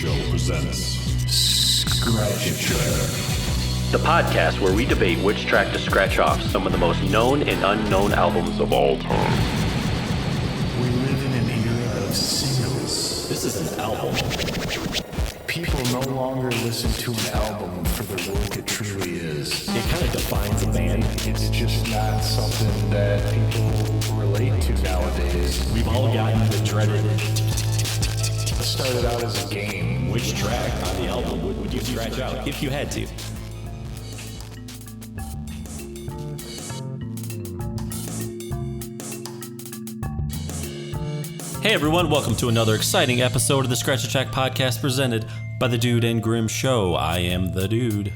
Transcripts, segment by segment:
Show presents Scratch a Track, the podcast where we debate which track to scratch off some of the most known and unknown albums of all time. We live in an era of singles. This is an album. People no longer listen to an album for the work it truly is. It kind of defines a band. It's just not something that people relate to nowadays. We've all gotten the dreaded. It started out as a game. Which track on the album would you scratch out if you had to? Hey everyone, welcome to another exciting episode of the Scratch a Track podcast presented by the Dude and Grim Show. I am the Dude.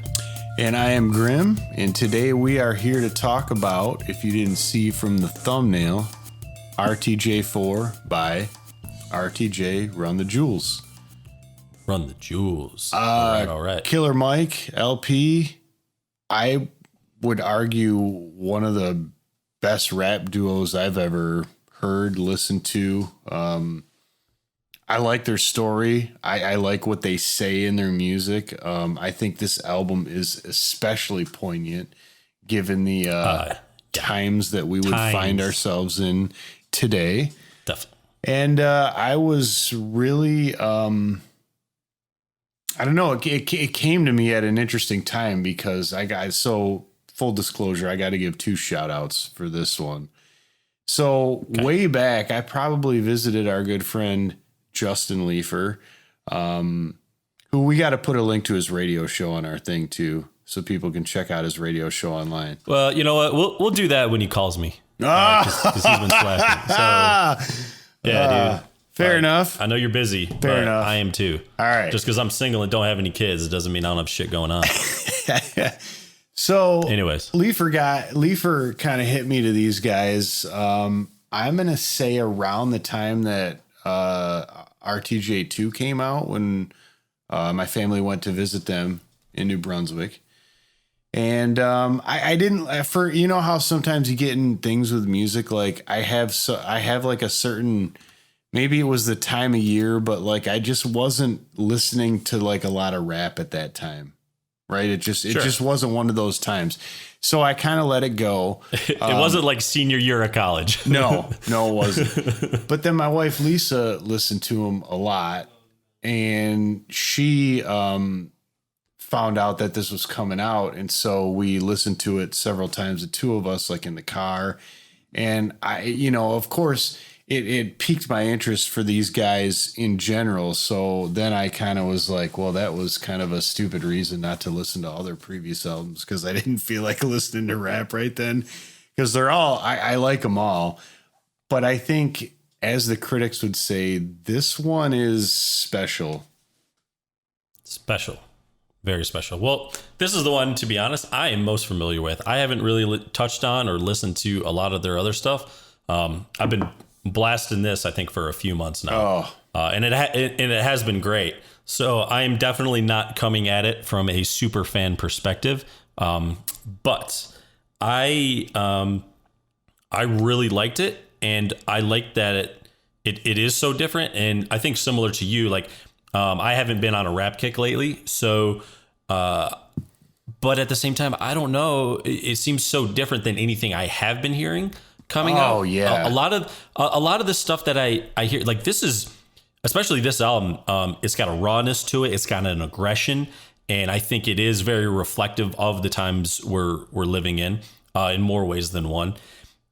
And I am Grim, and today we are here to talk about, if you didn't see from the thumbnail, RTJ4 by RTJ Run the Jewels. Run the Jewels. All right. Killer Mike, LP, I would argue one of the best rap duos I've ever heard, listened to. I like their story. I like what they say in their music. I think this album is especially poignant given the times that we would find ourselves in today. Definitely. And I was really, I don't know, it came to me at an interesting time because so full disclosure, I got to give two shout outs for this one. So way back, I probably visited our good friend Justin Leifer, who we got to put a link to his radio show on our thing too, so people can check out his radio show online. Well, you know what? We'll do that when he calls me. Because he's been slacking. So, yeah, dude. Fair enough. I know you're busy. Fair enough. I am too. All right. Just because I'm single and don't have any kids, it doesn't mean I don't have shit going on. So, anyways, Leifer kind of hit me to these guys. I'm gonna say around the time that RTJ4 came out, when my family went to visit them in New Brunswick, and I didn't for you know how sometimes you get in things with music, like I have like a certain, maybe it was the time of year, but like I just wasn't listening to like a lot of rap at that time. Right. It just wasn't one of those times. So I kind of let it go. It wasn't like senior year of college. No, it wasn't. But then my wife, Lisa, listened to him a lot, and she found out that this was coming out. And so we listened to it several times, the two of us, like in the car. And of course, it piqued my interest for these guys in general. So then I kind of was like, well, that was kind of a stupid reason not to listen to all their previous albums, because I didn't feel like listening to rap right then, because they're all, I like them all. But I think, as the critics would say, this one is special. Special. Very special. Well, this is the one, to be honest, I am most familiar with. I haven't really touched on or listened to a lot of their other stuff. I've been blasting this, I think, for a few months now. And it has been great. So I am definitely not coming at it from a super fan perspective. But I really liked it, and I like that it is so different. And I think similar to you, like, I haven't been on a rap kick lately. So, but at the same time, I don't know. It seems so different than anything I have been hearing coming out. Oh yeah. A lot of the stuff that I hear, like, this is, especially this album, it's got a rawness to it. It's got an aggression. And I think it is very reflective of the times we're living in more ways than one.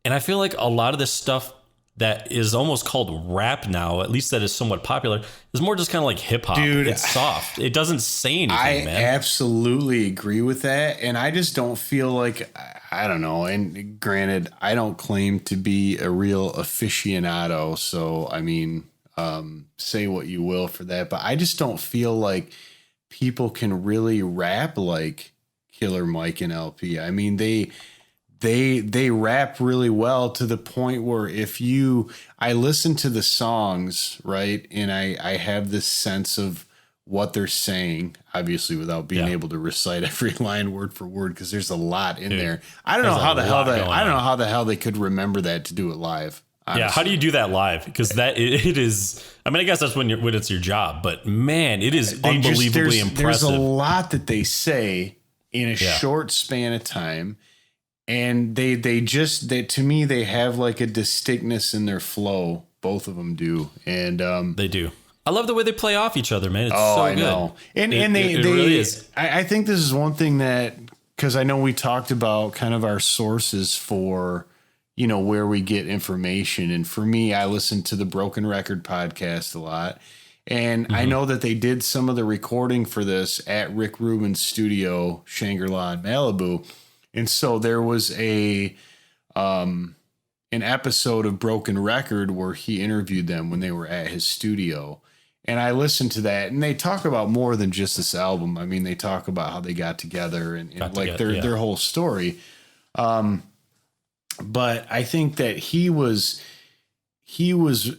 And I feel like a lot of this stuff that is almost called rap now, at least that is somewhat popular, is more just kind of like hip hop. Dude, it's soft. It doesn't say anything, man. I absolutely agree with that. And I just don't feel like, I don't know. And granted, I don't claim to be a real aficionado. So, I mean, say what you will for that. But I just don't feel like people can really rap like Killer Mike and LP. I mean, they rap really well, to the point where I listen to the songs, right, and I have this sense of what they're saying, obviously without being able to recite every line word for word, because there's a lot in there. I don't know how the hell they could remember that to do it live. Yeah, how do you do that live? Because it is. I mean, I guess that's when it's your job. But man, it is unbelievably impressive. There's a lot that they say in a short span of time, and they to me they have like a distinctness in their flow. Both of them do, and they do. I love the way they play off each other, man. It's so good. I know, and they really is. I think this is one thing that, because I know we talked about kind of our sources for, where we get information. And for me, I listen to the Broken Record podcast a lot. And I know that they did some of the recording for this at Rick Rubin's studio, Shangri-La in Malibu. And so there was an episode of Broken Record where he interviewed them when they were at his studio. And I listened to that, and they talk about more than just this album. I mean, they talk about how they got together and their whole story. But I think that he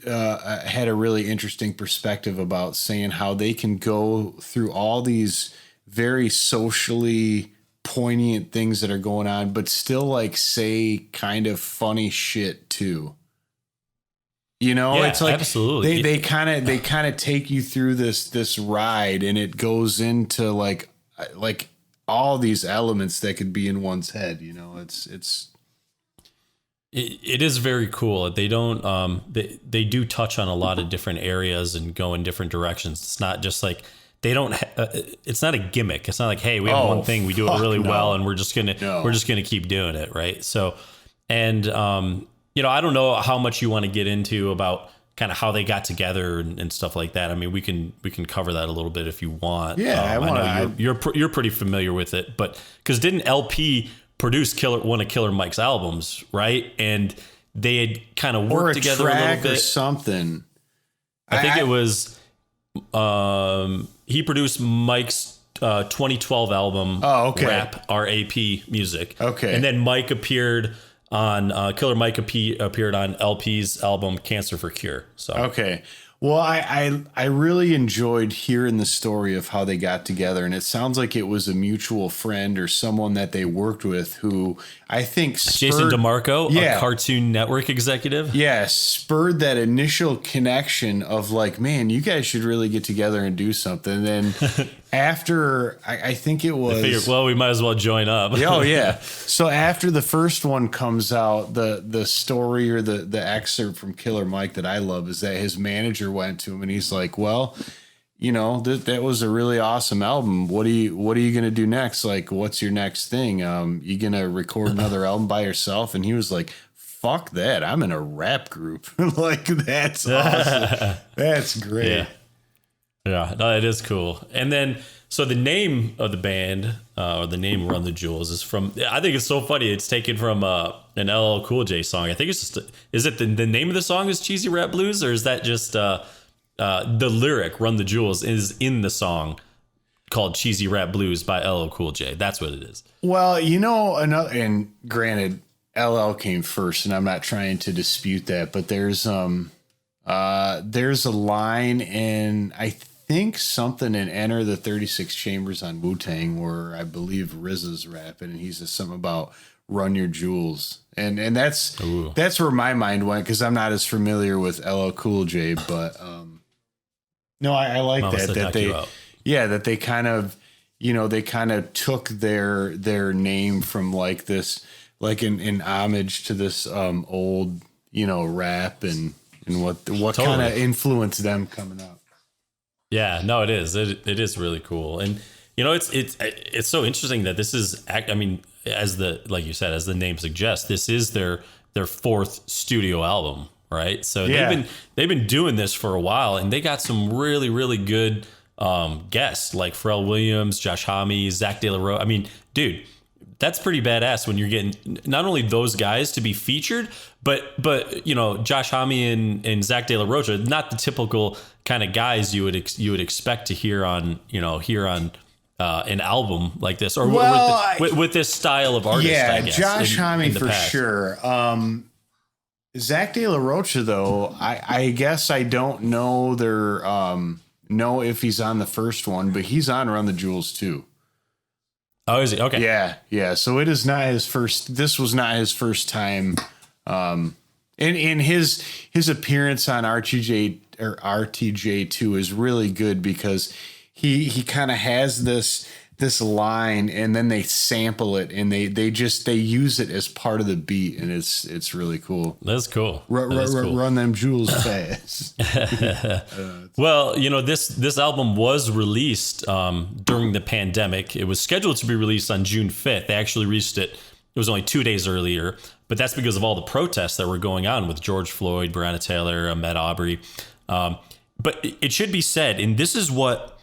had a really interesting perspective about saying how they can go through all these very socially poignant things that are going on, but still like say kind of funny shit too. It's like absolutely. They kind of take you through this ride, and it goes into like all these elements that could be in one's head. It is very cool. They don't they do touch on a lot of different areas and go in different directions. It's not just like they don't it's not a gimmick. It's not like, hey, we have one thing, we do it really well, and we're just going to keep doing it, right? So, and I don't know how much you want to get into about kind of how they got together and stuff like that. I mean, we can cover that a little bit if you want. Yeah, I know you're pretty familiar with it, but because didn't LP produce one of Killer Mike's albums, right? And they had kind of worked together a little bit. Or something. I think it was he produced Mike's 2012 album, Rap, R-A-P Music. Okay. And then Mike appeared on Killer Mike appeared on LP's album Cancer for Cure. So okay. Well, I really enjoyed hearing the story of how they got together, and it sounds like it was a mutual friend or someone that they worked with who I think Jason DeMarco, a Cartoon Network executive. Yeah, spurred that initial connection of like, man, you guys should really get together and do something. And then after, I think it was... Figured, well, we might as well join up. Oh, yeah. So after the first one comes out, the story or the excerpt from Killer Mike that I love is that his manager went to him and he's like, well, that was a really awesome album. What are you going to do next? Like, what's your next thing? You going to record another album by yourself? And he was like, fuck that. I'm in a rap group. Like, that's awesome. That's great. Yeah, no, it is cool. And then, so the name of the band, or the name Run the Jewels, is from, I think it's so funny. It's taken from an LL Cool J song. I think it's just, is it the name of the song is Cheesy Rap Blues, or is that just the lyric Run the Jewels is in the song called Cheesy Rap Blues by LL Cool J? That's what it is. Well, another, and granted, LL came first, and I'm not trying to dispute that, but there's a line in, I think something in Enter the 36 Chambers on Wu-Tang where I believe RZA's rapping, and he says something about run your jewels. And that's where my mind went, because I'm not as familiar with LL Cool J, but no, I like that they kind of, they kind of took their name from like this, like an homage to this old, rap and what totally kind of influenced them coming up. Yeah, no, it is. It is really cool. And, it's so interesting that this is, I mean, like you said, as the name suggests, this is their fourth studio album, right? So they've been doing this for a while, and they got some really, really good guests like Pharrell Williams, Josh Homme, Zach De La Rocha. I mean, dude, that's pretty badass when you're getting not only those guys to be featured, but Josh Homme and Zach De La Rocha, not the typical kind of guys you would expect to hear on an album like this, or with this style of artist. Yeah, I guess, Josh Homme for sure. Zach De La Rocha, though, I guess I don't know know if he's on the first one, but he's on Run the Jewels too. Oh, is he? Okay. Yeah. So it is not his first. This was not his first time And his appearance on RTJ2 is really good because he kind of has this line and then they sample it and they use it as part of the beat, and it's really cool. That's cool. Run them jewels fast. Well, this album was released during the pandemic. It was scheduled to be released on June 5th. They actually released it. It was only 2 days earlier, but that's because of all the protests that were going on with George Floyd, Breonna Taylor, Ahmaud Arbery. But it should be said, and this is what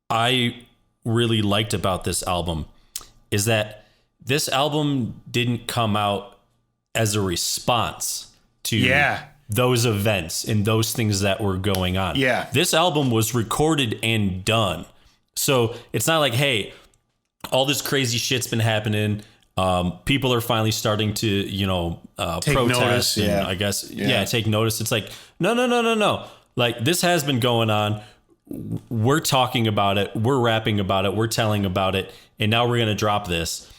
I really liked about this album, is that this album didn't come out as a response to those events and those things that were going on. Yeah. This album was recorded and done. So it's not like, hey, all this crazy shit's been happening. People are finally starting to, Take protest. notice, and I guess, take notice. It's like, no. Like, this has been going on. We're talking about it. We're rapping about it. We're telling about it. And now we're going to drop this.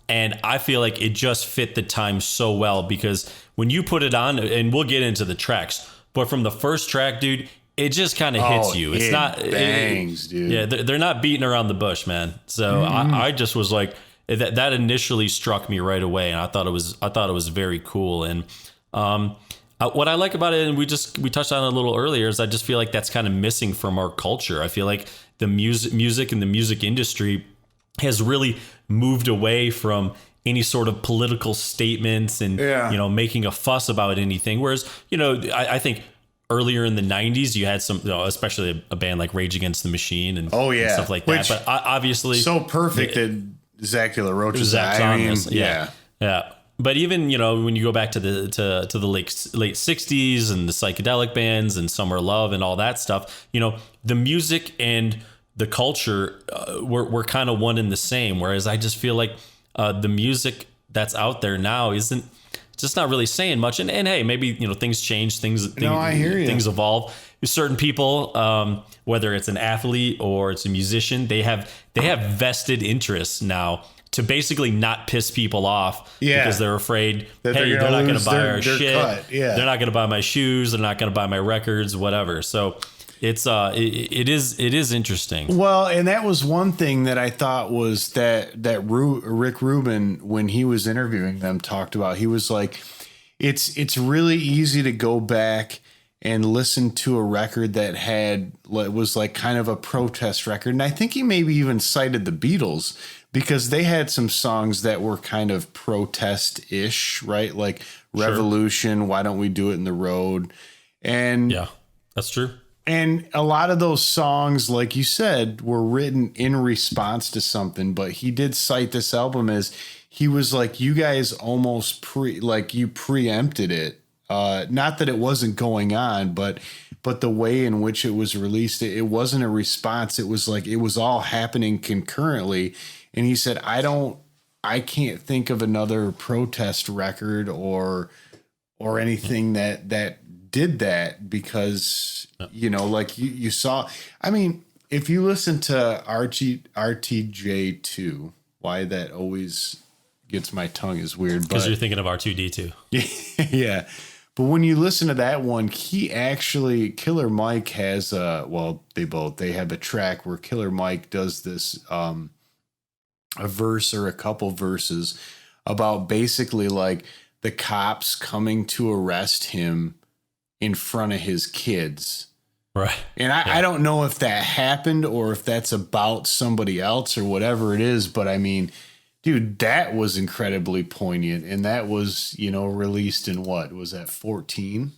And I feel like it just fit the time so well, because when you put it on, and we'll get into the tracks, but from the first track, dude, it just kind of hits you. It's not bangs, dude. Yeah, they're not beating around the bush, man. So I just was like, that initially struck me right away, and I thought it was very cool. And what I like about it, and we touched on it a little earlier, is I just feel like that's kind of missing from our culture. I feel like the music and the music industry has really moved away from any sort of political statements and making a fuss about anything. Whereas I think earlier in the 90s, you had some, especially a band like Rage Against the Machine and stuff like that. But obviously, so perfect that Zach De La Rocha's on this. Yeah. But even when you go back to the late 60s and the psychedelic bands and Summer Love and all that stuff, the music and the culture were kind of one and the same. Whereas I just feel like the music that's out there now isn't just not really saying much. And hey, maybe things change, things I hear you. Things evolve. Certain people, whether it's an athlete or it's a musician, they have vested interests now to basically not piss people off because they're afraid that they're not going to buy our shit. They're not going to buy my shoes. They're not going to buy my records, whatever. So it's it is interesting. Well, and that was one thing that I thought was that Rick Rubin, when he was interviewing them, talked about. He was like, it's really easy to go back and listen to a record that was like kind of a protest record. And I think he maybe even cited the Beatles, because they had some songs that were kind of protest-ish, right? Like Revolution, Why Don't We Do It in the Road? And yeah, that's true. And a lot of those songs, like you said, were written in response to something. But he did cite this album as, he was like, you guys almost you preempted it. Not that it wasn't going on, but the way in which it was released, it wasn't a response. It was like, it was all happening concurrently. And he said, I can't think of another protest record or anything that did that, because, like you saw, I mean, if you listen to RTJ2, why that always gets my tongue is weird. Because you're thinking of R2D2. Yeah. But when you listen to that one, Killer Mike has they have a track where Killer Mike does this, a verse or a couple verses about basically like the cops coming to arrest him in front of his kids. Right. And I don't know if that happened or if that's about somebody else or whatever it is. But I mean, dude, that was incredibly poignant. And that was, released in what? Was that 14?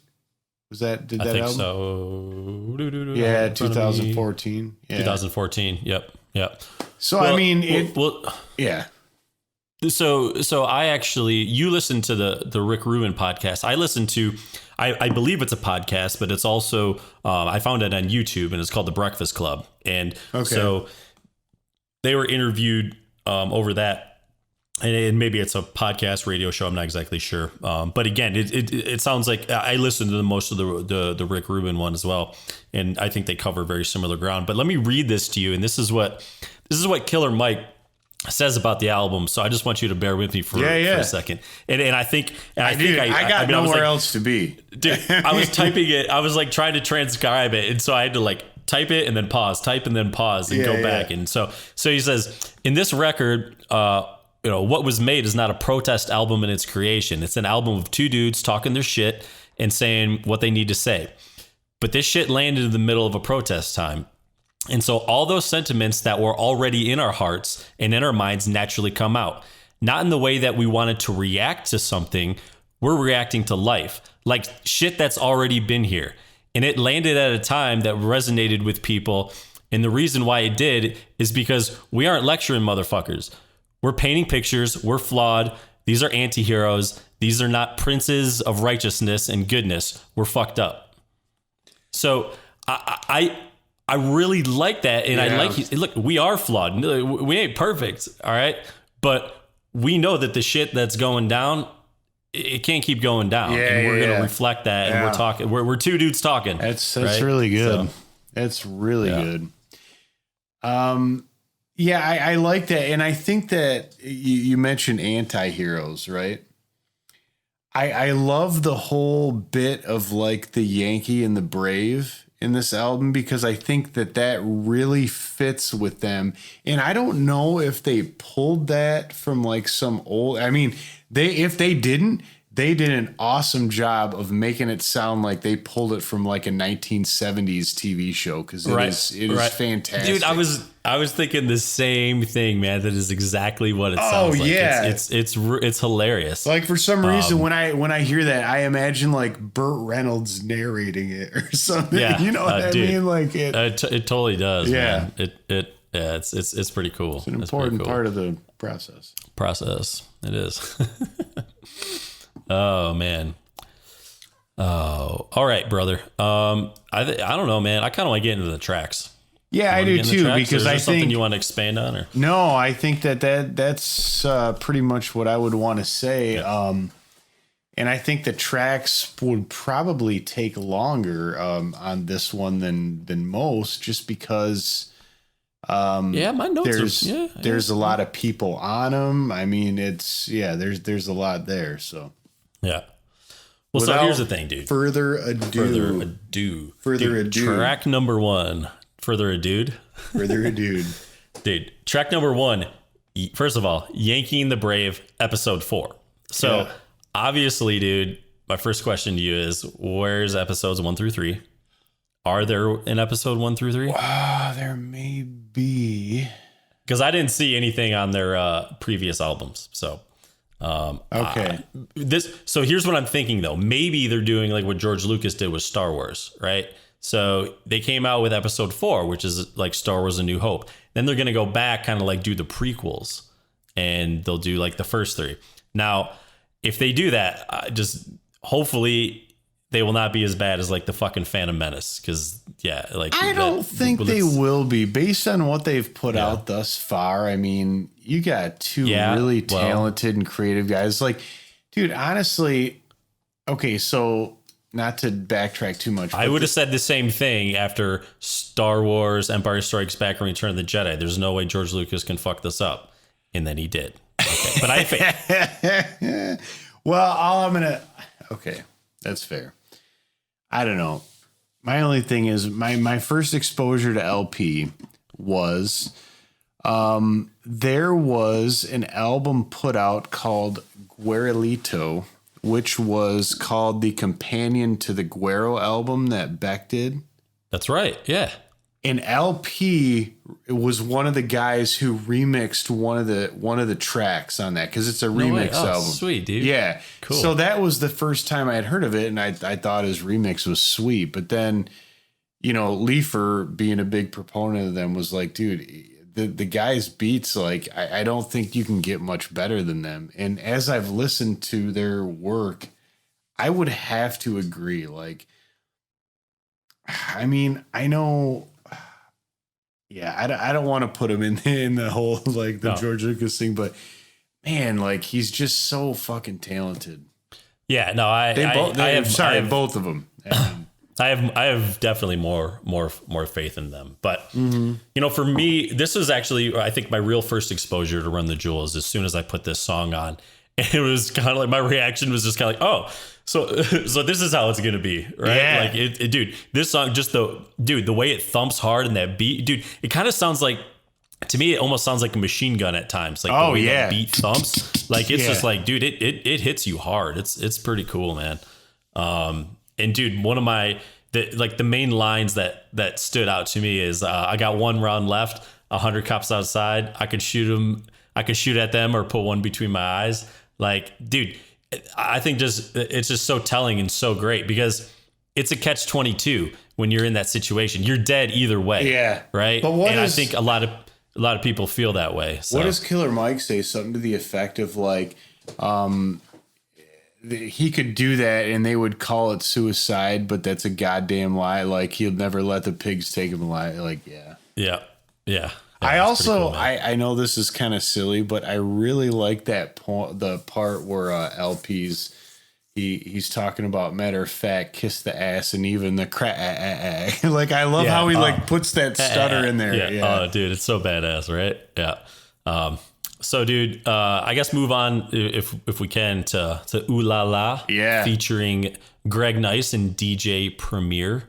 Was that, did that I think album? So. Yeah, 2014. Yeah. 2014. Yep. So, I mean, yeah. So I actually, you listen to the Rick Rubin podcast. I listen to, I believe it's a podcast, but it's also, I found it on YouTube, and it's called The Breakfast Club. And so they were interviewed over that. And maybe it's a podcast radio show. I'm not exactly sure. But again, it sounds like I listened to most of the Rick Rubin one as well. And I think they cover very similar ground. But let me read this to you. And this is what Killer Mike says about the album. So I just want you to bear with me for a second. And I think, I got nowhere else to be. Dude, I was typing it. I was like trying to transcribe it. And so I had to like type it and then pause, type and then pause and go back. And so he says, in this record, what was made is not a protest album in its creation. It's an album of two dudes talking their shit and saying what they need to say. But this shit landed in the middle of a protest time. And so all those sentiments that were already in our hearts and in our minds naturally come out. Not in the way that we wanted to react to something. We're reacting to life, like shit that's already been here. And it landed at a time that resonated with people. And the reason why it did is because we aren't lecturing motherfuckers. We're painting pictures. We're flawed. These are anti-heroes. These are not princes of righteousness and goodness. We're fucked up. So I really like that. And I like, look, we are flawed. We ain't perfect. All right. But we know that the shit that's going down, it can't keep going down. And we're going to reflect that. And we're talking, we're two dudes talking. That's really good. So, that's really good. I like that. And I think that you mentioned anti-heroes, right? I love the whole bit of like the Yankee and the Brave in this album, because I think that really fits with them. And I don't know if they pulled that from like some old, I mean, if they didn't, they did an awesome job of making it sound like they pulled it from like a 1970s TV show. Cause it is fantastic. Dude, I was thinking the same thing, man. That is exactly what it sounds like. Yeah. It's hilarious. Like for some reason, when I hear that, I imagine like Burt Reynolds narrating it or something. Yeah, you know what I mean? Like it totally does. Yeah. Man. It's pretty cool. It's an important part of the process. It is. Oh man. Oh, all right, brother. I don't know, man. I kind of want to get into the tracks. Yeah, I do too, because I think something you want to expand on, or no, I think that's pretty much what I would want to say. Yeah. And I think the tracks would probably take longer on this one than most, just because. My notes. There's a lot of people on them. I mean, there's a lot there. So yeah. Well, so here's the thing, dude. Further ado. Track number 1. Further ado. Dude, track number 1. First of all, Yankee and the Brave, episode 4. So obviously, dude, my first question to you is, where's episodes 1 through 3? Are there an episode 1 through 3? There may be. Because I didn't see anything on their previous albums. So, okay. So here's what I'm thinking, though. Maybe they're doing like what George Lucas did with Star Wars, right? So they came out with episode 4, which is like Star Wars A New Hope. Then they're going to go back, kind of like do the prequels, and they'll do like the first 3. Now, if they do that, just hopefully they will not be as bad as like the fucking Phantom Menace. Cause I don't think they will be, based on what they've put out thus far. I mean, you got two really talented and creative guys. Like, dude, honestly, okay, so not to backtrack too much. I would have said the same thing after Star Wars, Empire Strikes Back, and Return of the Jedi. There's no way George Lucas can fuck this up. And then he did. Okay. But I think. Well, okay, that's fair. I don't know. My only thing is my first exposure to LP was there was an album put out called Guerrillito, which was called the companion to the Guero album that Beck did. That's right. Yeah. And LP was one of the guys who remixed one of the tracks on that, because it's a remix album. Sweet, dude. Yeah. Cool. So that was the first time I had heard of it, and I thought his remix was sweet. But then, Leifer, being a big proponent of them, was like, dude, the guy's beats, like, I don't think you can get much better than them. And as I've listened to their work, I would have to agree. Like, I mean, I know. Yeah, I don't want to put him in the whole like the George Lucas thing, but man, like, he's just so fucking talented. Yeah, no, both of them. I I have definitely more faith in them. But you know, for me, this was actually, I think, my real first exposure to Run the Jewels. As soon as I put this song on, and it was kind of like, my reaction was just kind of like, oh, so this is how it's gonna be, right? Yeah. Like dude, this song, just the way it thumps hard and that beat, dude, it kind of sounds like, to me, it almost sounds like a machine gun at times. Like the way that beat thumps, like it's just like, dude, it hits you hard. It's pretty cool, man. And dude, one of the main lines that stood out to me is, I got one round left, 100 cops outside. I could shoot them. I could shoot at them or put one between my eyes. Like, dude, I think it's just so telling and so great, because it's a catch-22 when you're in that situation. You're dead either way. Yeah. Right. But I think a lot of people feel that way. So. What does Killer Mike say? Something to the effect of like, he could do that and they would call it suicide, but that's a goddamn lie. Like, he'll never let the pigs take him alive. Like, yeah. I also, cool, I know this is kind of silly, but I really like that the part where LP's he's talking about, matter of fact, kiss the ass and even the crack. Like, I love how he like puts that stutter in there. Yeah. Oh, dude, it's so badass, right? Yeah. So, dude, I guess move on if we can to Ooh La La, featuring Greg Nice and DJ Premier.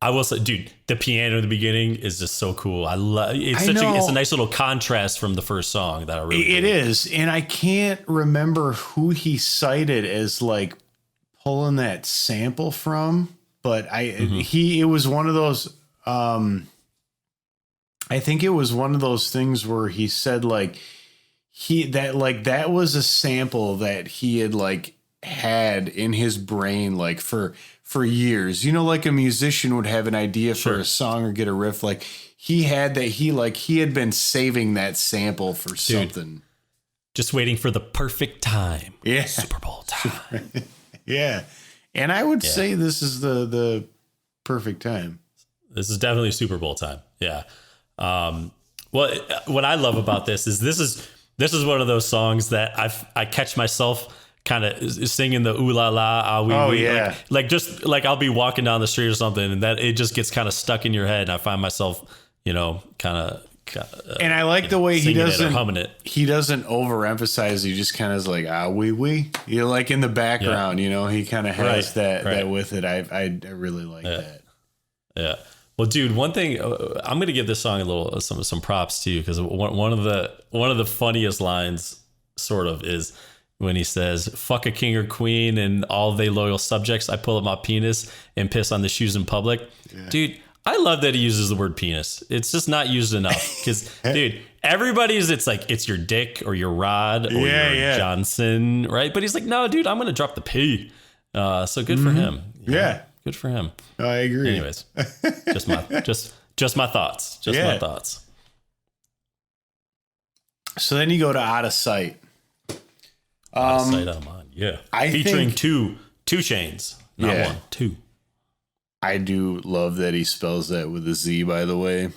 I will say, dude, the piano in the beginning is just so cool. I love it's it's a nice little contrast from the first song that I really It is, and I can't remember who he cited as like pulling that sample from, but it was one of those. I think it was one of those things where he said like that was a sample that he had like had in his brain like for years. You know, like a musician would have an idea for a song or get a riff. Like he had that. He had been saving that sample for something. Just waiting for the perfect time. Yeah. Super Bowl time. Yeah. And I would say this is the perfect time. This is definitely Super Bowl time. Yeah. What I love about this is one of those songs that I catch myself kind of singing the ooh la la, ah wee wee. Like just like I'll be walking down the street or something, and that it just gets kind of stuck in your head, and I find myself, you know, kind of. And I like the way he doesn't humming it. He doesn't overemphasize. He just kind of is like ah wee wee. You know, like in the background, you know, he kind of has that with it. I really like that. Yeah. Well, dude, one thing I'm going to give this song a little some props to you, because one of the funniest lines sort of is when he says, fuck a king or queen and all they loyal subjects. I pull up my penis and piss on the shoes in public. Yeah. Dude, I love that he uses the word penis. It's just not used enough because, dude, it's like, it's your dick or your rod or your Johnson, right? But he's like, no, dude, I'm going to drop the P. So good for him. Yeah. Good for him. I agree. Anyways, just my thoughts. Just my thoughts. So then you go to Out of Sight. Out of Sight, I'm on. Yeah. Featuring two chains, not one, two. I do love that he spells that with a Z, by the way.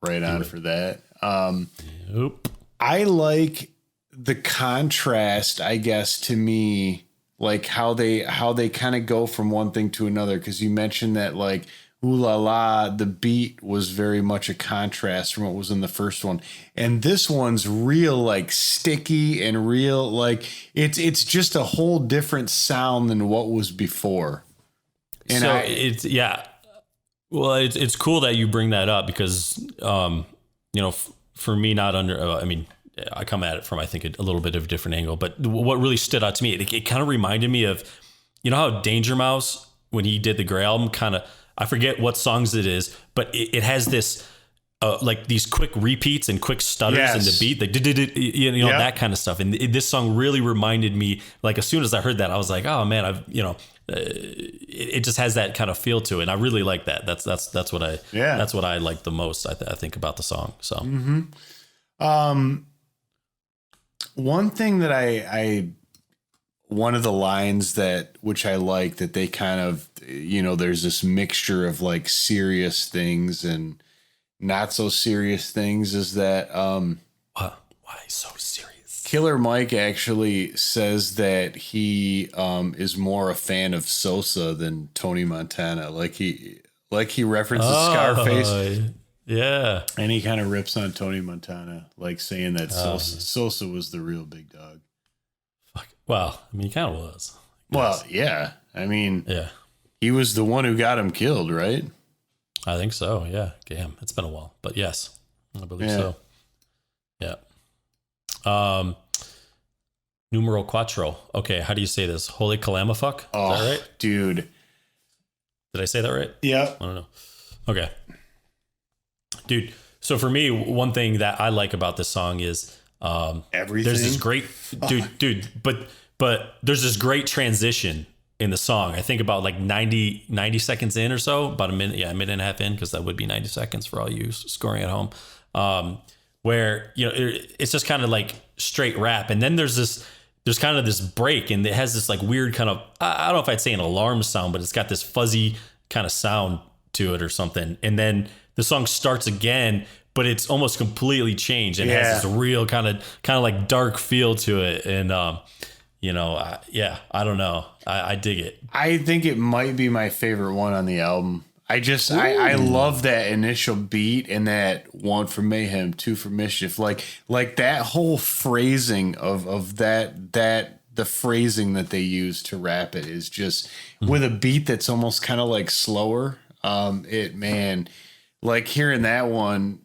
Right on for that. Yep. I like the contrast, I guess, to me, like how they kind of go from one thing to another. Because you mentioned that like Ooh La La, the beat was very much a contrast from what was in the first one. And this one's real like sticky and real like it's just a whole different sound than what was before. And so it's cool that you bring that up because you know, for me, not under I mean, I come at it from I think a little bit of a different angle, but what really stood out to me, it kind of reminded me of, you know how Danger Mouse, when he did the Grey album, kind of, I forget what songs it is, but it has this like these quick repeats and quick stutters in the beat, like you know that kind of stuff. And this song really reminded me, like as soon as I heard that, I was like, oh man, it just has that kind of feel to it. And I really like that. That's what I like the most. I think about the song. So, one thing that one of the lines which I like that they kind of, you know, there's this mixture of like serious things and not so serious things is that, why so serious? Killer Mike actually says that he is more a fan of Sosa than Tony Montana. Like he references Scarface. Yeah. And he kind of rips on Tony Montana, like saying that Sosa was the real big dog. Fuck. Well, I mean, he kind of was. Well, yeah. I mean, yeah, he was the one who got him killed, right? I think so. Yeah. Damn, it's been a while, but yes, I believe so. Yeah. Numero cuatro. Okay, how do you say this? Holy Calamafuck? Is that right? Dude. Did I say that right? Yeah. I don't know. Okay. Dude, so for me, one thing that I like about this song is everything. There's this great but there's this great transition in the song. I think about like 90 seconds in or so, about a minute and a half in, because that would be 90 seconds for all you scoring at home. Where, you know, it's just kind of like straight rap. And then there's kind of this break, and it has this like weird kind of, I don't know if I'd say an alarm sound, but it's got this fuzzy kind of sound to it or something. And then the song starts again, but it's almost completely changed and has this real kind of like dark feel to it. And, you know, I don't know. I dig it. I think it might be my favorite one on the album. I love that initial beat and that one for mayhem, two for mischief. Like that whole phrasing of that the phrasing that they use to rap it is just with a beat that's almost kind of like slower. Like hearing that one,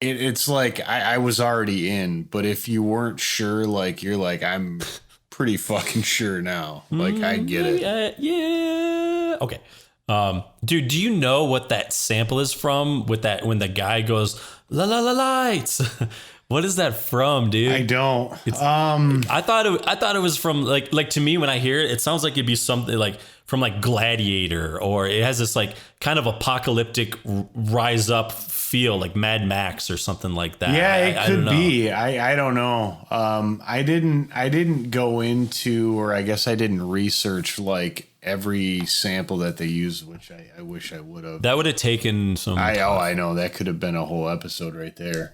it's like I was already in, but if you weren't sure, like you're like, I'm pretty fucking sure now. Like I get it. Yeah. Okay. Dude, do you know what that sample is from with that, when the guy goes, la la la lights? What is that from, dude? I don't. I thought it was from like to me, when I hear it, it sounds like it'd be something like from like Gladiator, or it has this like kind of apocalyptic rise up feel, like Mad Max or something like that. Yeah, it could be. I don't know. I didn't go into, or I guess I didn't research like every sample that they use, which I wish I would have. That would have taken some time. I know. That could have been a whole episode right there.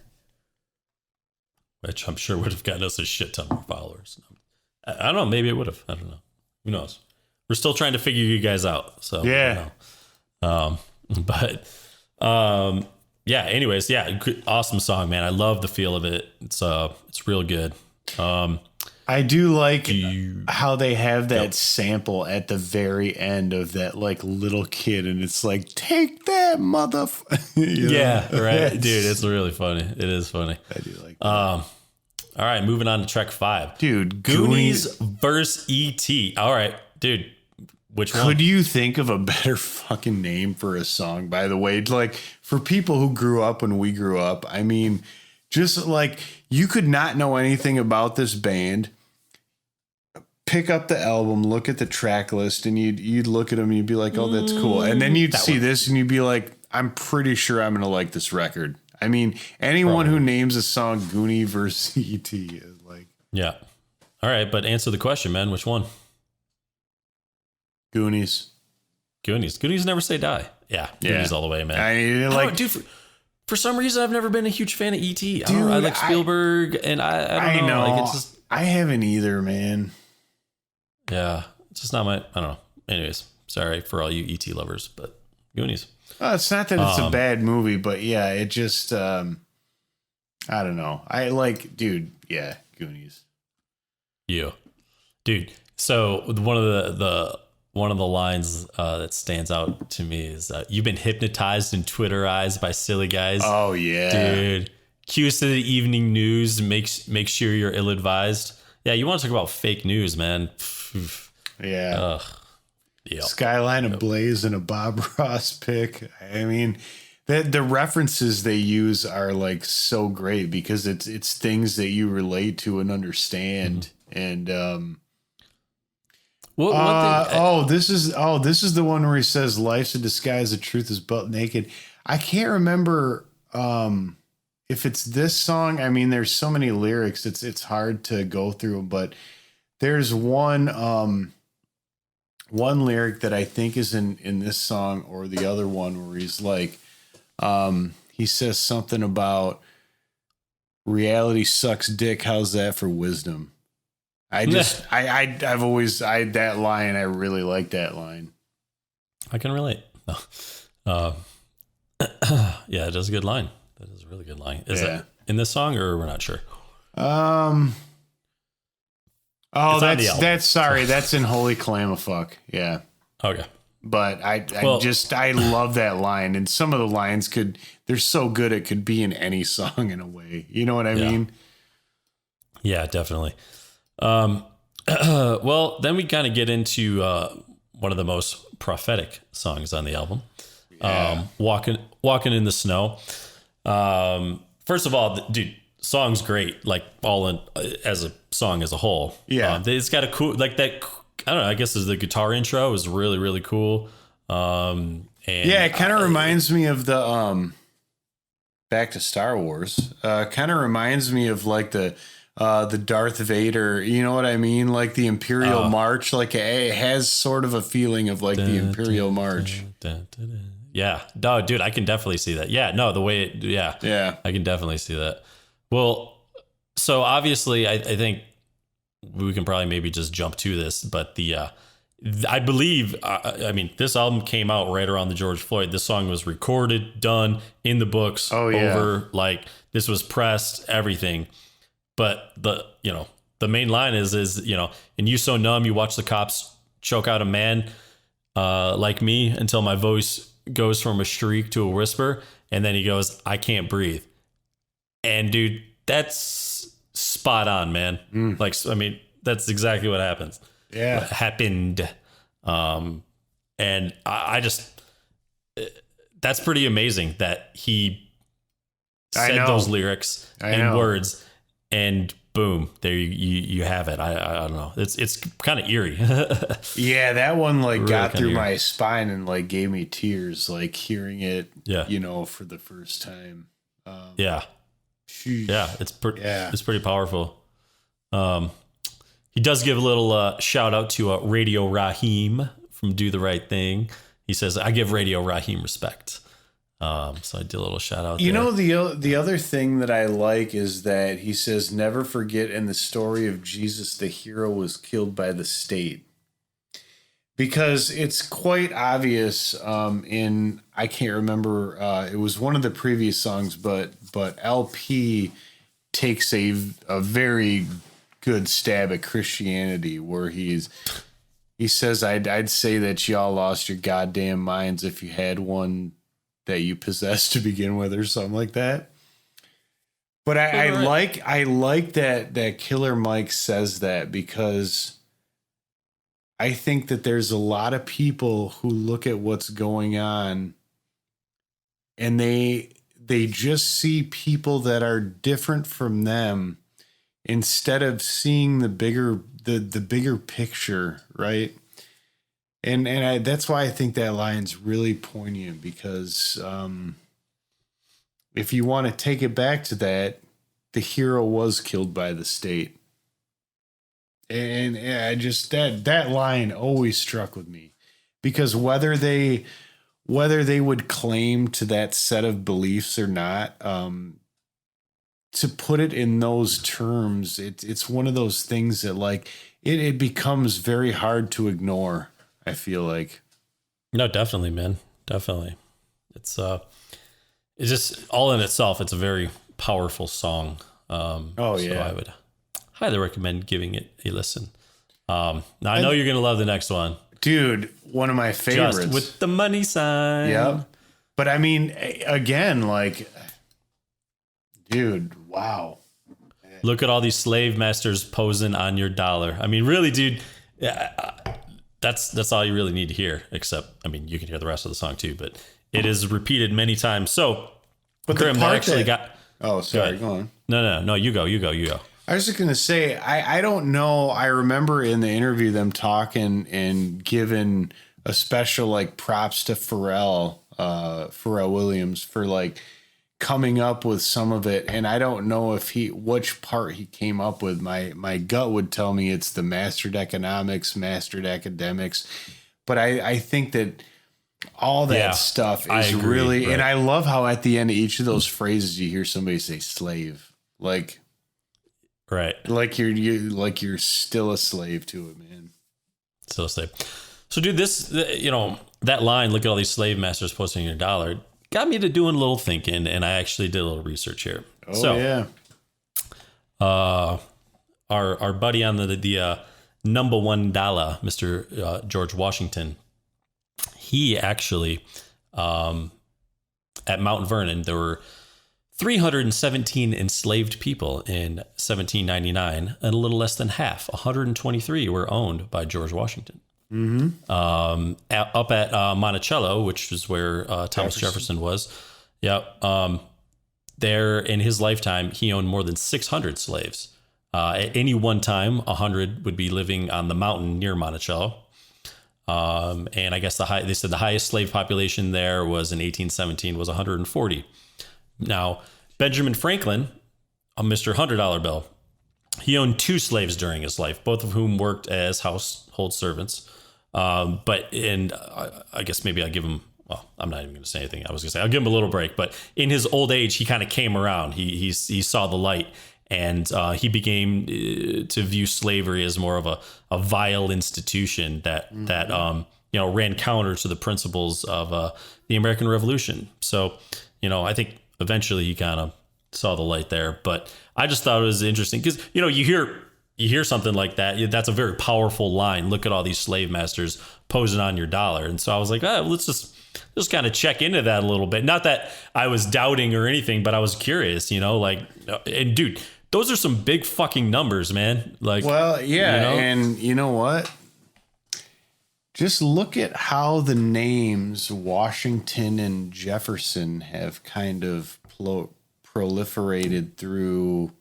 Which I'm sure would have gotten us a shit ton more followers. I don't know. Maybe it would have. I don't know. Who knows? We're still trying to figure you guys out. So yeah. Yeah. Anyways, yeah. Awesome song, man. I love the feel of it. It's real good. I do like how they have that sample at the very end of that like little kid, and it's like, take that yeah, right, dude. It's really funny. It is funny. I do like that. All right, moving on to track 5, dude. Goonies versus E.T. All right, dude. Which one? Could you think of a better fucking name for a song? By the way, like for people who grew up when we grew up, I mean, just like you could not know anything about this band. Pick up the album, look at the track list, and you'd look at them and you'd be like, oh, that's cool. And then you'd see this and you'd be like, I'm pretty sure I'm going to like this record. I mean, anyone who names a song Goonie versus E.T. is like. Yeah. All right. But answer the question, man. Which one? Goonies. Goonies never say die. Yeah. Goonies all the way, man. Dude, for some reason, I've never been a huge fan of E.T. I like Spielberg, and I don't know. Like, it's just, I haven't either, man. Yeah, it's just not my. I don't know. Anyways, sorry for all you ET lovers, but Goonies. It's not that it's a bad movie, but yeah, it just. I don't know. I like, dude. Yeah, Goonies. You, dude. So one of the lines that stands out to me is, "You've been hypnotized and Twitterized by silly guys." Oh yeah, dude. Cues to the evening news. Make sure you're ill-advised. Yeah, you want to talk about fake news, man. Yeah. Yep. Skyline ablaze and a Bob Ross pick. I mean, the references they use are like so great because it's things that you relate to and understand. Mm-hmm. And this is the one where he says life's a disguise, the truth is butt naked. I can't remember if it's this song. I mean, there's so many lyrics, it's hard to go through, but there's one lyric that I think is in this song or the other one where he's like, he says something about reality sucks dick. How's that for wisdom? I've always that line. I really like that line. I can relate. Yeah, it is a good line. That is a really good line. Is it in this song, or we're not sure? Oh, that's in Holy Clammafuck. Yeah. Okay. But I love that line, and some of the lines they're so good it could be in any song in a way. You know what I mean? Yeah, definitely. Well, then we kind of get into one of the most prophetic songs on the album. Yeah. Walking in the Snow. First of all, dude, song's great. Like all in as a song as a whole. Yeah. It's got a cool, like that. I don't know. I guess the guitar intro is really, really cool. And yeah, it kind of reminds me of the back to Star Wars. Kind of reminds me of like the Darth Vader. You know what I mean? Like the Imperial March. Like it has sort of a feeling of like the Imperial March. Yeah, no, dude, I can definitely see that. Yeah, no, the way yeah, I can definitely see that. Well, so obviously, I think we can probably maybe just jump to this, but I believe, I mean, this album came out right around the George Floyd. This song was recorded, done, in the books, over, like this was pressed, everything. But the main line is, and you so numb, you watch the cops choke out a man like me until my voice goes from a shriek to a whisper. And then he goes, I can't breathe. And dude, that's spot on, man. Like, I mean, that's exactly what happens. Yeah. What happened. And I just, that's pretty amazing that he said those lyrics and words, and boom, there you have it. I don't know. It's kind of eerie. Yeah, that one like really got through eerie. my spine and like gave me tears, like hearing it. Yeah. For the first time. Yeah. Sheesh. Yeah, it's pretty powerful. He does give a little shout out to Radio Raheem from Do the Right Thing. He says, I give Radio Raheem respect. So I did a little shout out. The other thing that I like is that he says, never forget in the story of Jesus, the hero was killed by the state. Because it's quite obvious I can't remember, it was one of the previous songs, but LP takes a very good stab at Christianity, where he says, I'd say that y'all lost your goddamn minds if you had one that you possessed to begin with, or something like that. But I like that Killer Mike says that, because I think that there's a lot of people who look at what's going on and they just see people that are different from them, instead of seeing the bigger picture, right? And that's why I think that line's really poignant, because if you want to take it back to that, the hero was killed by the state. And I just that line always struck with me, because whether they would claim to that set of beliefs or not, to put it in those terms, it's one of those things that like it becomes very hard to ignore, I feel like. No, definitely, man. Definitely. It's just all in itself, it's a very powerful song. So I would highly recommend giving it a listen. Now I know you're going to love the next one. Dude, one of my favorites. Just with the money sign. Yep. But I mean, again, like, dude, wow. Look at all these slave masters posing on your dollar. I mean, really, dude, that's all you really need to hear, except, I mean, you can hear the rest of the song too, but it is repeated many times. So, but Grim, the part actually that, oh, sorry, go on. No, you go. I was just going to say, I don't know. I remember in the interview them talking and giving a special like props to Pharrell Williams for like coming up with some of it. And I don't know if which part he came up with. My gut would tell me it's the mastered economics, mastered academics. But I think that all that stuff is really, right. And I love how at the end of each of those phrases, you hear somebody say slave. Like, Right. like you're still a slave to it, man. Still a slave. So, dude, that line, look at all these slave masters posting your dollar, got me to doing a little thinking, and I actually did a little research here. Oh, yeah. Our buddy on the number $1, Mr. George Washington, he actually, at Mount Vernon, there were 317 enslaved people in 1799, and a little less than half, 123, were owned by George Washington. Mm-hmm. Up at Monticello, which is where Thomas Jefferson was. Yeah. There in his lifetime, he owned more than 600 slaves. At any one time, 100 would be living on the mountain near Monticello. And I guess they said the highest slave population there was in 1817 was 140. Now, Benjamin Franklin, a Mr. $100 bill, he owned 2 slaves during his life, both of whom worked as household servants. I guess maybe I'll give him, well, I'm not even going to say anything. I was going to say, I'll give him a little break, but in his old age, he kind of came around. He saw the light, and he began to view slavery as more of a vile institution that ran counter to the principles of the American Revolution. So, I think eventually he kind of saw the light there, but I just thought it was interesting because, you hear something like that. That's a very powerful line. Look at all these slave masters posing on your dollar. And so I was like, let's just kind of check into that a little bit. Not that I was doubting or anything, but I was curious, and dude, those are some big fucking numbers, man. Like, well, yeah. And you know what? Just look at how the names Washington and Jefferson have kind of proliferated through.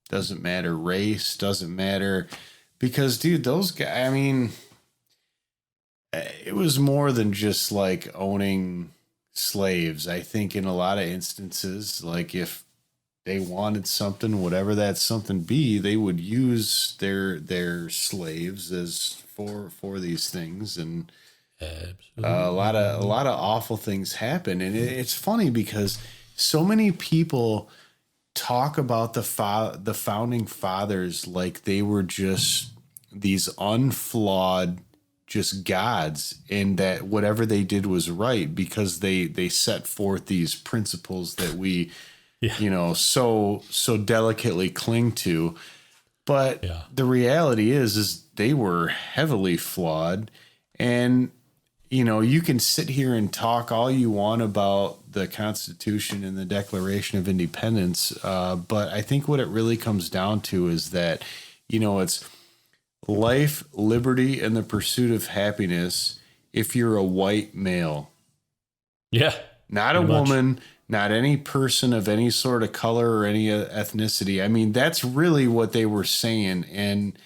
Doesn't matter race, doesn't matter, because dude, those guys, I mean, it was more than just like owning slaves. I think in a lot of instances, like if they wanted something, whatever that something be, they would use their slaves as for these things, and a lot of awful things happen. And it's funny because so many people talk about the founding fathers like they were just these unflawed just gods, and that whatever they did was right because they set forth these principles that we so delicately cling to. But the reality is they were heavily flawed. And you can sit here and talk all you want about the Constitution and the Declaration of Independence, but I think what it really comes down to is that, it's life, liberty, and the pursuit of happiness if you're a white male. Yeah. Not a woman, not any person of any sort of color or any ethnicity. I mean, that's really what they were saying. And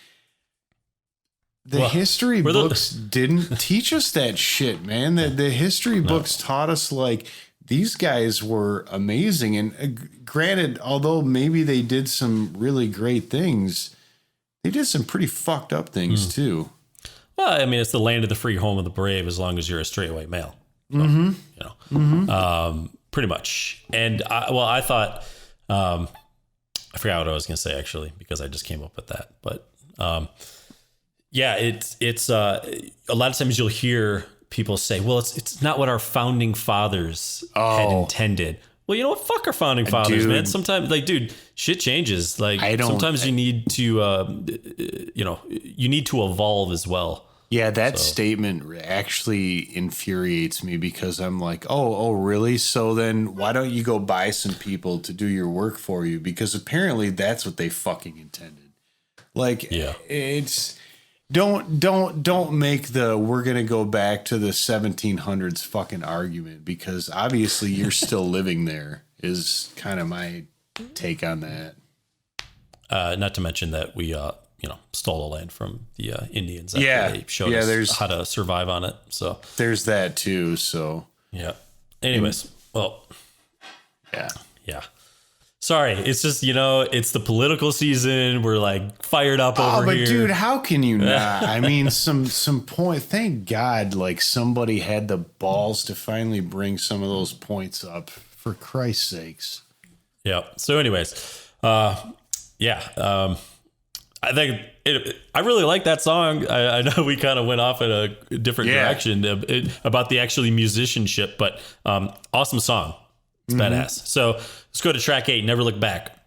the history books didn't teach us that shit, man. The history books taught us like these guys were amazing. And granted, although maybe they did some really great things, they did some pretty fucked up things too. Well, I mean, it's the land of the free, home of the brave, as long as you're a straight white male. So, pretty much. And I thought, I forgot what I was going to say actually, because I just came up with that, but, it's a lot of times you'll hear people say, well, it's not what our founding fathers had intended. Well, you know what? Fuck our founding fathers, man. Sometimes, dude, shit changes. Sometimes you need to, you need to evolve as well. Yeah, that statement actually infuriates me because I'm like, oh, really? So then why don't you go buy some people to do your work for you? Because apparently that's what they fucking intended. It's don't make the we're going to go back to the 1700s fucking argument, because obviously you're still living there is kind of my take on that. Not to mention that we stole the land from the Indians. They showed us how to survive on it. So there's that too. So anyways, yeah. Sorry, it's just it's the political season. We're fired up over here. But dude, how can you not? I mean, some point. Thank God, somebody had the balls to finally bring some of those points up. For Christ's sakes. Yeah. So, anyways, Yeah. I think I really like that song. I know we kind of went off in a different direction about the actually musicianship, but awesome song. It's badass. So let's go to track 8, Never Look Back.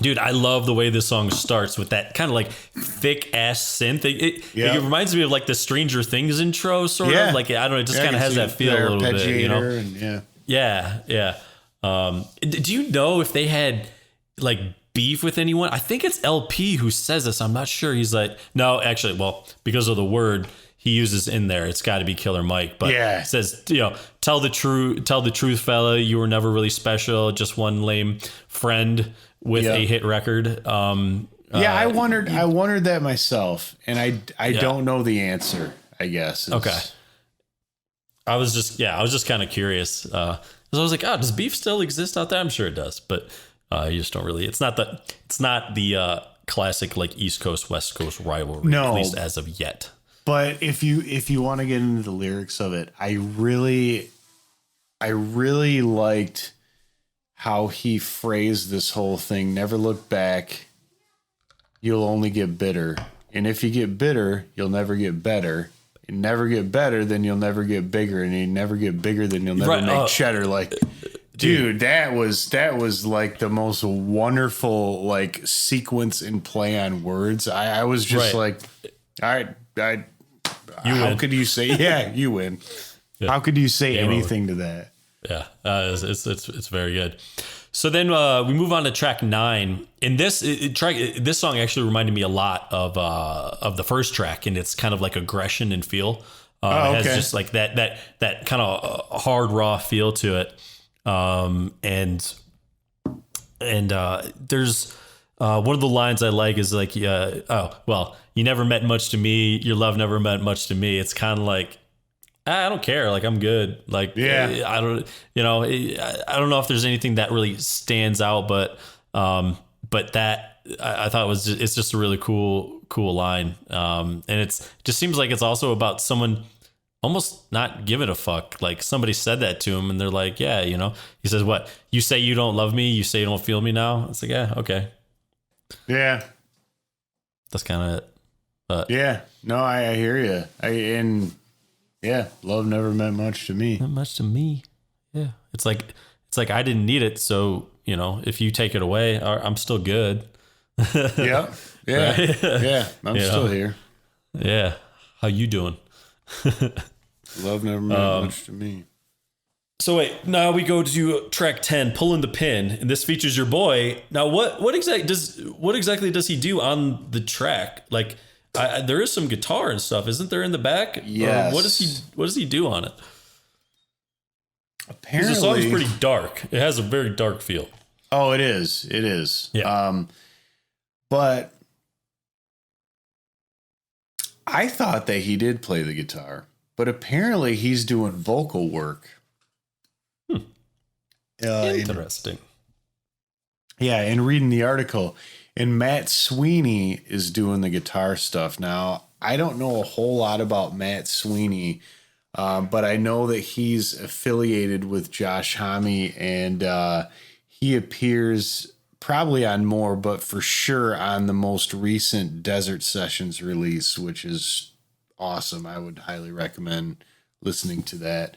Dude, I love the way this song starts with that kind of like thick ass synth. It reminds me of like the Stranger Things intro, sort of. Like, I don't know, it just kind of has that feel a little bit, you know? And Yeah. Do you know if they had like beef with anyone? I think it's LP who says this. I'm not sure. He's like, no, actually, well, because of the word he uses in there, it's got to be Killer Mike. But it says, you know, tell the truth, fella. You were never really special. Just one lame friend with a hit record. I wondered that myself, and I don't know the answer, I guess. Okay. I was just kind of curious. I was like, does beef still exist out there? I'm sure it does, but you just don't really. It's not the classic like East Coast West Coast rivalry, at least as of yet. But if you want to get into the lyrics of it, I really liked how he phrased this whole thing. Never look back. You'll only get bitter. And if you get bitter, you'll never get better. You never get better, then you'll never get bigger. And you never get bigger, then you'll never make cheddar. Like, dude, that was like the most wonderful like sequence and play on words. I was just like, all right, how could you say, you win. Yeah. How could you say anything to that? Yeah, it's very good. So then we move on to track 9, and this song actually reminded me a lot of the first track, and it's kind of like aggression and feel. It has just like that kind of hard raw feel to it, and there's one of the lines I like is like, you never meant much to me, your love never meant much to me. It's kind of like, I don't care. Like, I'm good. Like, I don't know if there's anything that really stands out, but that I thought it's just a really cool line. And it just seems like it's also about someone almost not giving a fuck. Like, somebody said that to him and they're like, he says, what? You say you don't love me. You say you don't feel me now. It's like, okay. Yeah. That's kind of it. But no, I hear you. Love never meant much to me. Not much to me. Yeah. It's like I didn't need it, so, if you take it away, I'm still good. Yeah. Right? Yeah. I'm still here. Yeah. How you doing? Love never meant much to me. So wait, now we go to track 10, Pulling the Pin, and this features your boy. Now what exactly does he do on the track? Like, there is some guitar and stuff, isn't there, in the back? Yes. What does he do on it? Apparently, the song is pretty dark. It has a very dark feel. Oh, it is. It is. Yeah. But I thought that he did play the guitar, but apparently he's doing vocal work. Interesting. And reading the article. And Matt Sweeney is doing the guitar stuff. Now, I don't know a whole lot about Matt Sweeney, but I know that he's affiliated with Josh Homme, and he appears probably on more, but for sure on the most recent Desert Sessions release, which is awesome. I would highly recommend listening to that.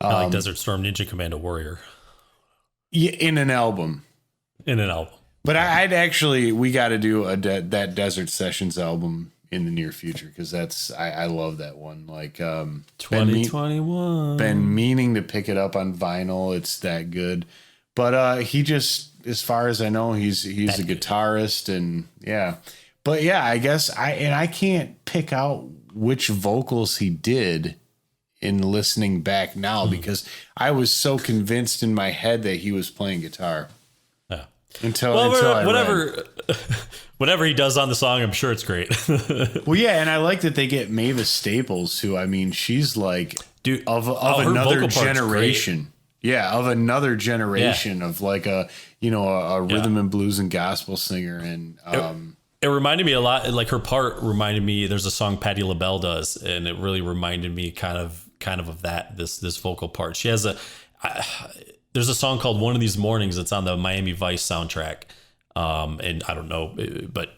I like Desert Storm Ninja Commando Warrior. Yeah, in an album. But we got to do that Desert Sessions album in the near future, because I love that one. Like 2021. Been meaning to pick it up on vinyl. It's that good. But he just, as far as I know, he's a guitarist, and But I guess I can't pick out which vocals he did in listening back now, because I was so convinced in my head that he was playing guitar. Until whatever he does on the song, I'm sure it's great. And I like that they get Mavis Staples, who, I mean, she's like, dude, of another generation. Yeah, of another generation of like a rhythm and blues and gospel singer, and it reminded me a lot. Like, her part reminded me. There's a song Patti LaBelle does, and it really reminded me kind of that this vocal part. She has there's a song called One of These Mornings that's on the Miami Vice soundtrack. And I don't know, but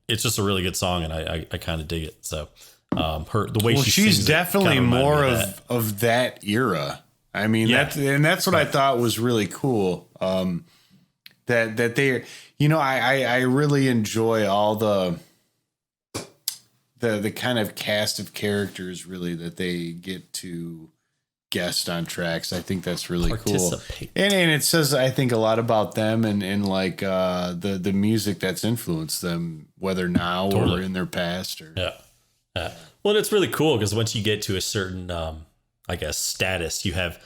it's just a really good song, and I kind of dig it. So the way she's sings definitely more of of that era. I mean, that's what I thought was really cool. That they, I really enjoy all the kind of cast of characters really that they get to guest on tracks. I think that's really cool. And it says, I think, a lot about them and like the music that's influenced them, whether now or in their past. Or Well, it's really cool because once you get to a certain, I guess, status, you have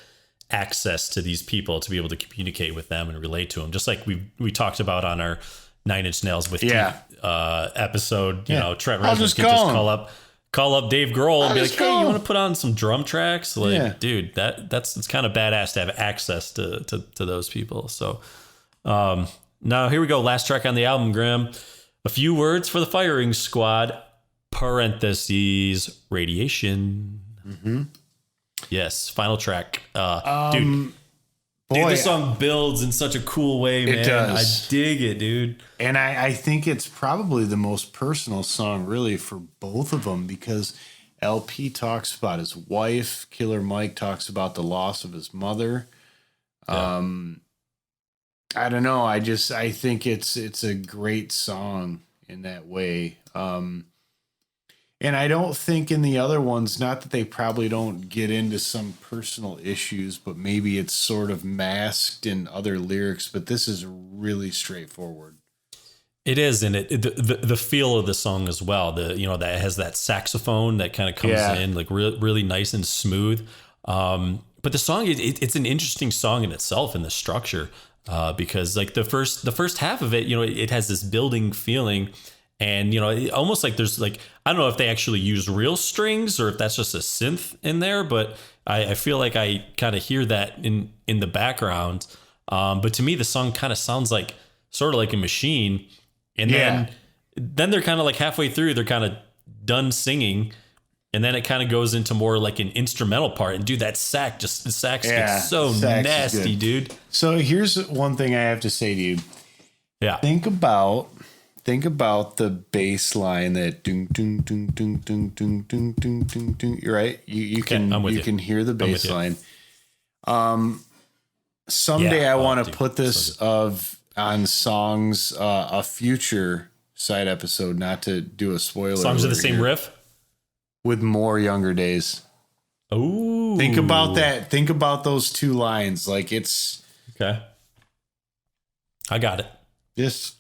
access to these people to be able to communicate with them and relate to them. Just like we talked about on our 9 Inch Nails with Keith, episode, Trent Reznor could just call up Dave Grohl and be like, hey, you want to put on some drum tracks? Like, dude, it's kind of badass to have access to those people. So now here we go. Last track on the album, Graham. A few words for the firing squad, parentheses, radiation. Mm-hmm. Yes, final track. Dude, this song builds in such a cool way, man. It does. I dig it, dude. And I think it's probably the most personal song, really, for both of them, because LP talks about his wife. Killer Mike talks about the loss of his mother. Yeah. I don't know. I think it's a great song in that way. And I don't think in the other ones, not that they probably don't get into some personal issues, but maybe it's sort of masked in other lyrics, but this is really straightforward. It is, and the feel of the song as well. That has that saxophone that kind of comes in like really nice and smooth. But the song, it's an interesting song in itself in the structure, because like the first half of it, it has this building feeling. And, almost like there's like, I don't know if they actually use real strings or if that's just a synth in there, but I feel like I kind of hear that in the background. But to me, the song kind of sounds like sort of like a machine. And then they're kind of like halfway through, they're kind of done singing. And then it kind of goes into more like an instrumental part. And dude, the sax gets so nasty, dude. So here's one thing I have to say to you. Yeah. Think about the bass line that ding ding ding ding ding ding ding ding ding ding. You're right. You can hear the bass line. Someday I want to put this on songs, a future side episode, not to do a spoiler. Songs of the same riff with more Younger Days. Oh, think about that. Think about those two lines. Like it's okay. I got it. Just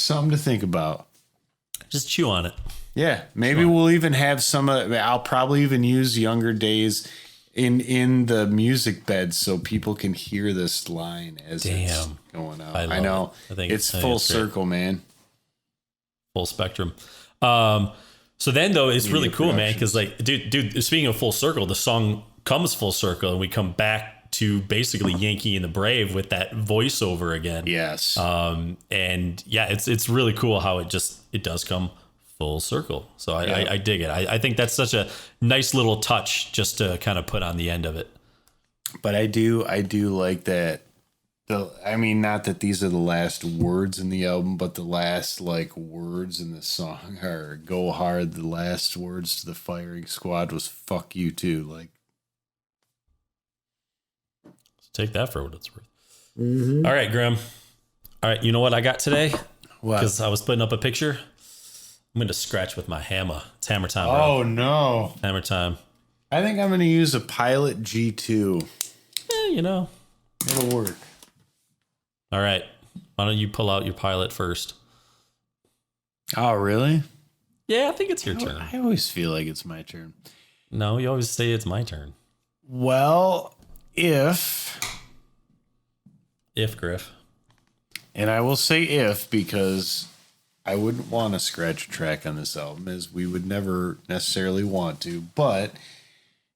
something to think about. Just chew on it. Yeah. Maybe we'll even have some, I'll probably even use Younger Days in the music bed so people can hear this line as it's going out. I know. I think it's full circle, man. Full spectrum. So then though, it's really cool, man. Cause like, dude, speaking of full circle, the song comes full circle and we come back to basically Yankee and the Brave with that voiceover again. Yes. And yeah, it's really cool how it does come full circle. So I dig it. I think that's such a nice little touch just to kind of put on the end of it. But I do like that. Not that these are the last words in the album, but the last like words in the song are "Go hard." The last words to the firing squad was "Fuck you too." Like, take that for what it's worth. Mm-hmm. All right, Graham. All right, you know what I got today? What? Because I was putting up a picture. I'm going to scratch with my hammer. It's hammer time, bro. Oh, no. Hammer time. I think I'm going to use a Pilot G2. It'll work. All right. Why don't you pull out your Pilot first? Oh, really? Yeah, I think it's your turn. I always feel like it's my turn. No, you always say it's my turn. Well, if Griff. And I will say if, because I wouldn't want to scratch a track on this album, as we would never necessarily want to. But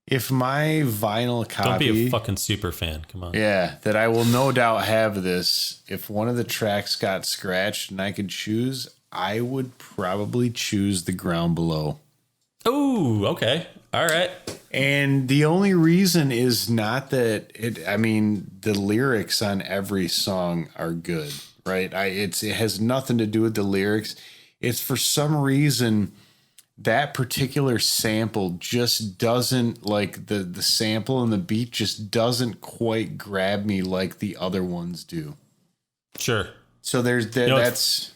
if my vinyl copy... Don't be a fucking super fan. Come on. Yeah, that I will no doubt have this. If one of the tracks got scratched and I could choose, I would probably choose The Ground Below. Oh, okay. All right. And the only reason is not that the lyrics on every song are good. right? It has nothing to do with the lyrics. It's for some reason that particular sample just doesn't, like, the sample and the beat just doesn't quite grab me like the other ones do. Sure. So there's that. That's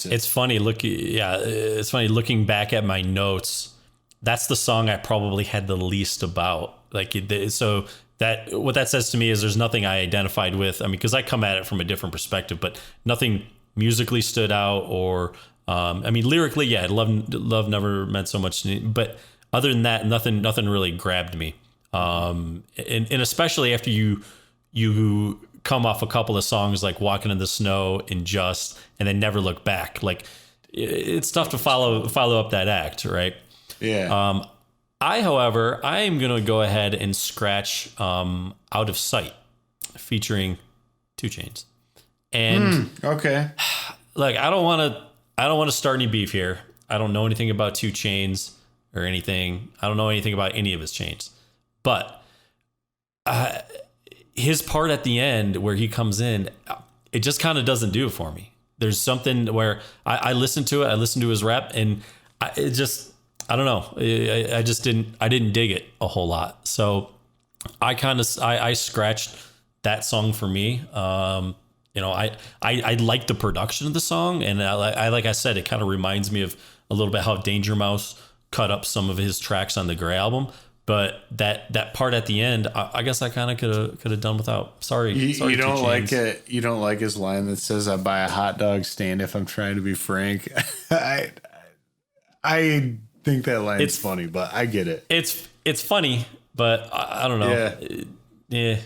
it. It's funny. It's funny looking back at my notes. That's the song I probably had the least about. Like, so that what that says to me is there's nothing I identified with. I mean, because I come at it from a different perspective, but nothing musically stood out or, I mean, lyrically, yeah, love never meant so much to me. But other than that, nothing really grabbed me. And especially after you come off a couple of songs like Walking in the Snow and Just, and then Never Look Back. Like, it's tough to follow up that act, right? Yeah. However, I am going to go ahead and scratch Out of Sight featuring 2 Chainz. And okay. Look, I don't want to start any beef here. I don't know anything about 2 Chainz or anything. I don't know anything about any of his chains. But his part at the end where he comes in, it just kind of doesn't do it for me. There's something where I listen to it, I listen to his rap, and I don't know. I didn't dig it a whole lot. So I scratched that song for me. I like the production of the song, and I like I said, it kind of reminds me of a little bit how Danger Mouse cut up some of his tracks on the Grey album. But that part at the end, I guess I kind of could have done without. Sorry, you don't like it. You don't like his line that says, "I buy a hot dog stand if I'm trying to be frank." I think that line's funny, but I get it. It's funny, but I don't know. Yeah.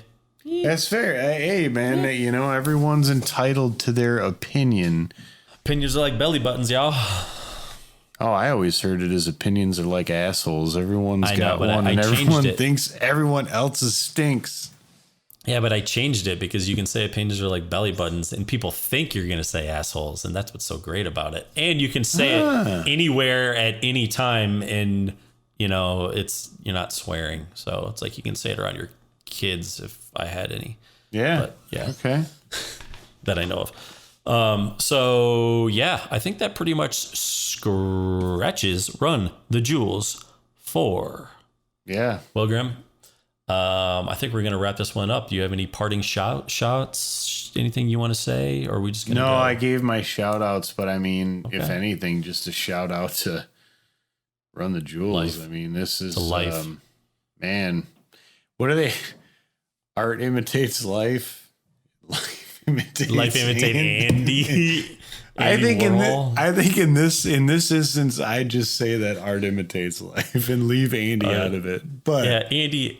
That's fair. Hey, man, everyone's entitled to their opinion. Opinions are like belly buttons, y'all. Oh, I always heard it as opinions are like assholes. Everyone's got one, and everyone thinks everyone else's stinks. Yeah, but I changed it because you can say opinions are like belly buttons, and people think you're going to say assholes, and that's what's so great about it. And you can say it anywhere at any time, and you're not swearing. So it's like you can say it around your kids if I had any. Yeah. But, yeah. Okay. That I know of. So yeah, I think that pretty much scratches Run the Jewels 4. Yeah. Well, Grim, I think we're going to wrap this one up. Do you have any parting shouts? Anything you want to say? Or are we just going to go? I gave my shout outs, but I mean, if anything, just a shout out to Run the Jewels. Life. I mean, this is life. Man, what are they? Art imitates life. Life imitates Andy. I think in this instance, I just say that art imitates life and leave Andy out of it. But yeah, Andy,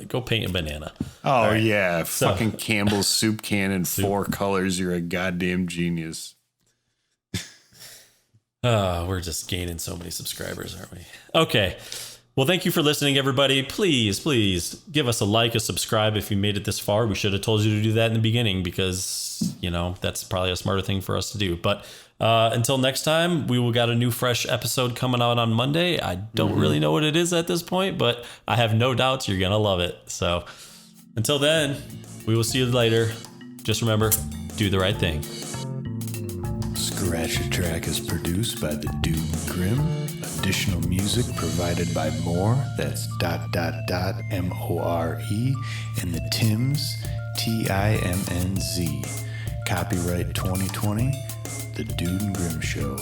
go paint a banana. Oh right. Yeah, fucking Campbell's soup can in 4 colors. You're a goddamn genius. We're just gaining so many subscribers, aren't we? Okay. Well, thank you for listening, everybody. Please give us a like, a subscribe if you made it this far. We should have told you to do that in the beginning because, that's probably a smarter thing for us to do. But until next time, we will got a new fresh episode coming out on Monday. I don't really know what it is at this point, but I have no doubts you're going to love it. So until then, we will see you later. Just remember, do the right thing. Scratch a Track is produced by the Dude and Grim. Additional music provided by More, that's ... MORE, and the Tims, TIMNZ. Copyright 2020, The Dude and Grim Show.